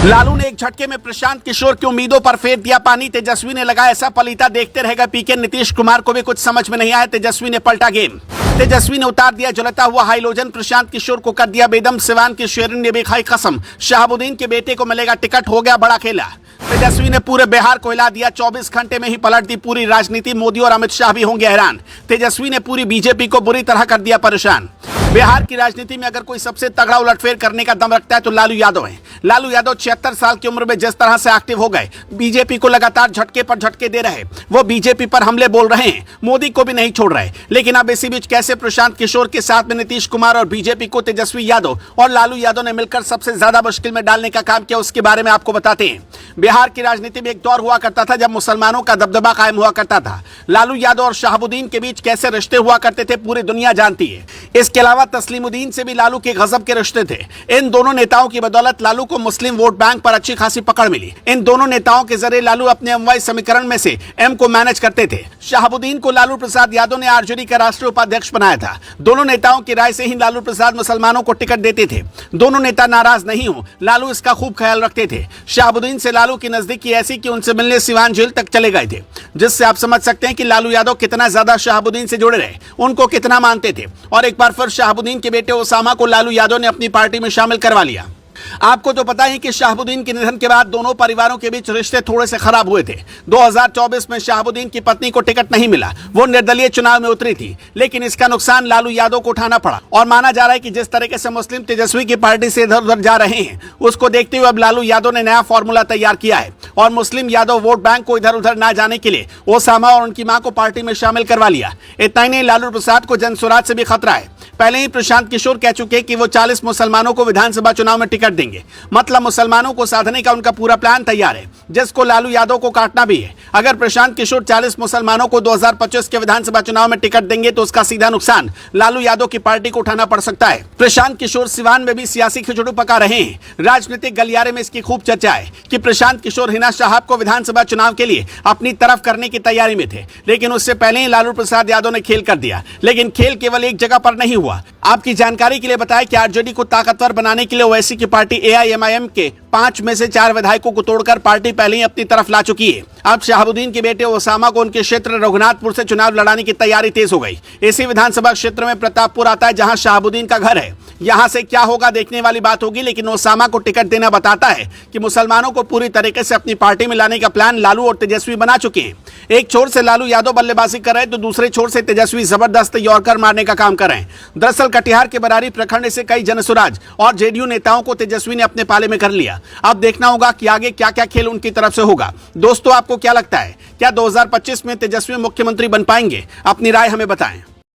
लालू ने एक झटके में प्रशांत किशोर की उम्मीदों पर फेर दिया पानी। तेजस्वी ने लगाया ऐसा पलीता, देखते रह गए पीके। नीतीश कुमार को भी कुछ समझ में नहीं आया, तेजस्वी ने पलटा गेम। तेजस्वी ने उतार दिया जलता हुआ हाइलोजन, प्रशांत किशोर को कर दिया बेदम। सिवान की शेरिन ने भी खाई कसम, शहाबुद्दीन के बेटे को मिलेगा टिकट, हो गया बड़ा खेला। तेजस्वी ने पूरे बिहार को हिला दिया, 24 घंटे में ही पलट दी पूरी राजनीति। मोदी और अमित शाह भी होंगे हैरान। तेजस्वी ने पूरी बीजेपी को बुरी तरह कर दिया परेशान। बिहार की राजनीति में अगर कोई सबसे तगड़ा उलटफेर करने का दम रखता है तो लालू यादव है। लालू यादव 76 साल की उम्र में जिस तरह से एक्टिव हो गए, बीजेपी को लगातार झटके पर झटके दे रहे, वो बीजेपी पर हमले बोल रहे हैं, मोदी को भी नहीं छोड़ रहे। लेकिन अब इसी बीच कैसे प्रशांत किशोर के साथ में नीतीश कुमार और बीजेपी को तेजस्वी यादव और लालू यादव ने मिलकर सबसे ज्यादा मुश्किल में डालने का काम किया, उसके बारे में आपको बताते हैं। बिहार की राजनीति में एक दौर हुआ करता था जब मुसलमानों का दबदबा कायम हुआ करता था। लालू यादव और शहाबुद्दीन के बीच कैसे रिश्ते हुआ करते थे पूरी दुनिया जानती है। इसके अलावा तस्लीमुद्दीन से भी लालू के गजब के रिश्ते थे। इन दोनों नेताओं की बदौलत लालू को मुस्लिम वोट बैंक पर अच्छी खासी पकड़ मिली। इन दोनों नेताओं के जरिए लालू अपने अमवाई समीकरण में से एम को मैनेज करते थे। शहाबुद्दीन को लालू प्रसाद यादव ने आरजेडी का राष्ट्रीय उपाध्यक्ष बनाया था। दोनों नेताओं की राय से ही लालू प्रसाद मुसलमानों को टिकट देते थे। दोनों नेता नाराज नहीं हो, लालू इसका खूब ख्याल रखते थे। शहाबुद्दीन से लालू की नजदीकी ऐसी कि उनसे मिलने सिवान जेल तक चले गए थे, जिससे आप समझ सकते हैं कि लालू यादव कितना ज्यादा शहाबुद्दीन से जुड़े रहे, उनको कितना मानते थे। और एक बार फिर शहाबुद्दीन के बेटे ओसामा को लालू यादव ने अपनी पार्टी में शामिल करवा लिया। आपको तो पता ही कि शहाबुद्दीन के निधन के बाद दोनों परिवारों के बीच रिश्ते थोड़े से खराब हुए थे। 2024 में शहाबुद्दीन की पत्नी को टिकट नहीं मिला, वो निर्दलीय चुनाव में उतरी थी, लेकिन इसका नुकसान लालू यादव को उठाना पड़ा। और माना जा रहा है कि जिस तरीके से मुस्लिम तेजस्वी की पार्टी से इधर उधर जा रहे हैं, उसको देखते हुए अब लालू यादव ने नया फॉर्मूला तैयार किया है और मुस्लिम यादव वोट बैंक को इधर उधर ना जाने के लिए ओसामा और उनकी मां को पार्टी में शामिल करवा लिया। इतना ही नहीं, लालू प्रसाद को जनसुराज से भी खतरा है। पहले ही प्रशांत किशोर कह चुके कि वो 40 मुसलमानों को विधानसभा चुनाव में टिकट देंगे। मतलब मुसलमानों को साधने का उनका पूरा प्लान तैयार है, जिसको लालू यादव को काटना भी है। अगर प्रशांत किशोर 40 मुसलमानों को 2025 के विधानसभा चुनाव में टिकट देंगे तो उसका सीधा नुकसान लालू यादव की पार्टी को उठाना पड़ सकता है। प्रशांत किशोर सिवान में भी सियासी खिचड़ी पका रहे हैं। राजनीतिक गलियारे में इसकी खूब चर्चा है कि प्रशांत किशोर हिना साहब को विधानसभा चुनाव के लिए अपनी तरफ करने की तैयारी में थे, लेकिन उससे पहले ही लालू प्रसाद यादव ने खेल कर दिया। लेकिन खेल केवल एक जगह पर नहीं हुआ। आपकी जानकारी के लिए बताया कि आरजेडी को ताकतवर बनाने के लिए ओवैसी की पार्टी एआईएमआईएम के 5 में से 4 विधायकों को तोड़कर पार्टी पहले ही अपनी तरफ ला चुकी है। अब शहाबुद्दीन के बेटे ओसामा को उनके क्षेत्र रघुनाथपुर से चुनाव लड़ाने की तैयारी तेज हो गई। इसी विधानसभा क्षेत्र में प्रतापपुर आता है, जहां शहाबुद्दीन का घर है। यहां से क्या होगा देखने वाली बात होगी, लेकिन ओसामा को टिकट देना बताता है कि मुसलमानों को पूरी तरीके से अपनी पार्टी में लाने का प्लान लालू और तेजस्वी बना चुके हैं। एक छोर से लालू यादव बल्लेबाजी कर रहे हैं तो दूसरे छोर से तेजस्वी जबरदस्त यॉर्कर मारने का काम कर रहे हैं। दरअसल कटिहार के बरारी प्रखंड से कई जनसुराज और जेडीयू नेताओं को तेजस्वी ने अपने पाले में कर लिया। अब देखना होगा कि आगे क्या क्या खेल उनकी तरफ से होगा। दोस्तों, आपको क्या लगता है, क्या 2025 में तेजस्वी मुख्यमंत्री बन पाएंगे? अपनी राय हमें बताएं।